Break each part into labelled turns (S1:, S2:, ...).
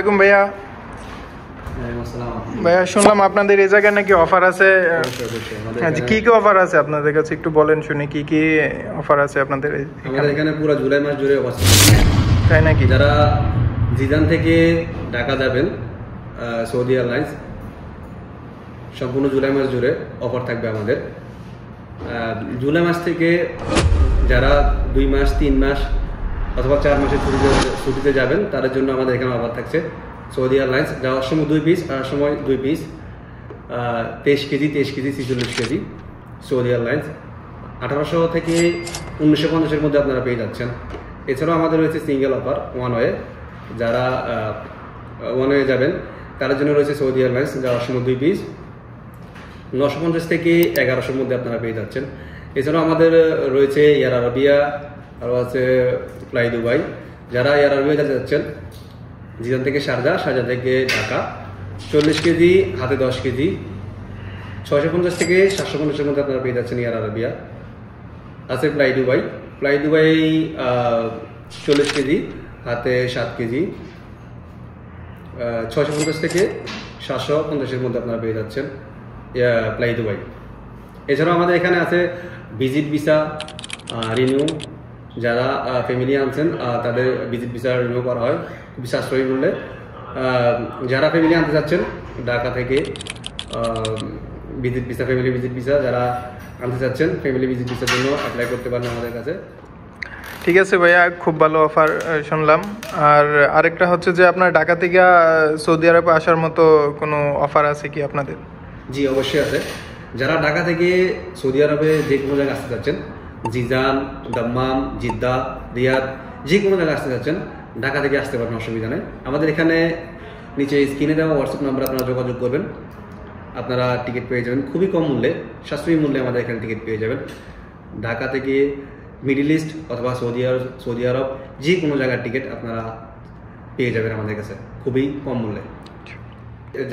S1: আলাইকুম ভাইয়া। ভাইয়া শুনলাম আপনাদের এই জায়গায় নাকি অফার আছে। আচ্ছা, কি কি অফার আছে আপনাদের কাছে একটু বলেন শুনি, কি কি অফার আছে আপনাদের?
S2: আমাদের এখানে পুরো জুলাই মাস জুড়ে অফার,
S1: তাই নাকি?
S2: যারা জিদান থেকে ঢাকা যাবেন সৌদি এয়ারলাইন্স, সম্পূর্ণ জুলাই মাস জুড়ে অফার থাকবে আমাদের। জুলাই মাস থেকে যারা 2 মাস 3 মাস অথবা 4 মাসের ছুটিতে যাবেন তাদের জন্য আমাদের এখানে অফার থাকছে। সৌদি এয়ারলাইন্স যাওয়ার সময় 2 পিস, আসার সময় 2 piece, 23 KG 46 KG. Saudi airlines 1800 থেকে 1950-এর মধ্যে আপনারা পেয়ে যাচ্ছেন। এছাড়াও আমাদের রয়েছে সিঙ্গেল অফার ওয়ান ওয়ে, যারা ওয়ান ওয়ে যাবেন তাদের জন্য রয়েছে সৌদি এয়ারলাইন্স যাওয়ার সময় 2 পিস, 950 থেকে 1100-এর মধ্যে আপনারা পেয়ে যাচ্ছেন। এছাড়াও আমাদের রয়েছে এয়ার আরাবিয়া, আরও আছে ফ্লাই দুবাই। যারা এয়ার আরাবিয়া যেতে যাচ্ছেন জিদান থেকে শারজা, শারজা থেকে ঢাকা, 40 কেজি হাতে 10 কেজি, 650 থেকে 750-এর মধ্যে আপনারা পেয়ে যাচ্ছেন এয়ার আরাবিয়া। আছে fly Dubai, fly Dubai 40 KG হাতে 7 কেজি, 650 থেকে 750-এর মধ্যে আপনারা পেয়ে যাচ্ছেন ফ্লাই দুবাই। এছাড়াও আমাদের এখানে আছে ভিজিট ভিসা রিনিউ, যারা ফ্যামিলি আনছেন তাদের ভিজিট ভিসা রিনিউ করা হয় খুবই সাশ্রয়ী মূল্যে। যারা ফ্যামিলি আনতে চাচ্ছেন ঢাকা থেকে visit visa, family visit visa যারা আনতে চাচ্ছেন ফ্যামিলি ভিজিট ভিসার জন্য অ্যাপ্লাই করতে পারেন আমাদের কাছে।
S1: ঠিক আছে ভাইয়া, খুব ভালো অফার শুনলাম। আর আরেকটা হচ্ছে যে আপনার ঢাকা থেকে সৌদি আরবে আসার মতো কোনো অফার আছে কি আপনাদের?
S2: জি অবশ্যই আছে। যারা ঢাকা থেকে সৌদি আরবে যে কোনো জায়গায় আসতে চাচ্ছেন, জিজান, দাম্মাম, জিদ্দা, রিয়াদ, যে কোনো জায়গায় আসতে চাচ্ছেন ঢাকা থেকে আসতে পারেন, অসুবিধা নেই। আমাদের এখানে নিচে স্ক্রিনে দেওয়া হোয়াটসঅ্যাপ নাম্বার আপনারা যোগাযোগ করবেন, আপনারা টিকিট পেয়ে যাবেন খুবই কম মূল্যে, সাশ্রয়ী মূল্যে আমাদের এখানে টিকিট পেয়ে যাবেন। ঢাকা থেকে মিডল ইস্ট অথবা সৌদি আরব যে কোনো জায়গার টিকিট আপনারা পেয়ে যাবেন আমাদের কাছে খুবই কম মূল্যে।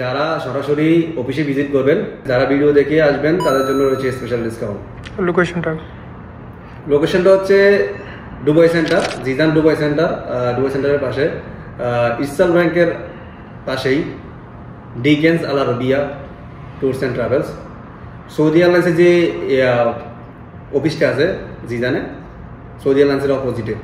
S2: যারা সরাসরি অফিসে ভিজিট করবেন, যারা ভিডিও দেখে আসবেন তাদের জন্য রয়েছে স্পেশাল ডিসকাউন্ট। লোকেশনটা হচ্ছে Dubai centre, Zidan Dubai centre, Dubai সেন্টারের পাশে ইসলাম ব্যাংকের পাশেই ডিকেন্স Al Arabia tours and travels. Saudi এয়ারলাইন্সের যে অফিসটা আছে জিদানে, সৌদি এয়ারলাইন্সের অপোজিটে।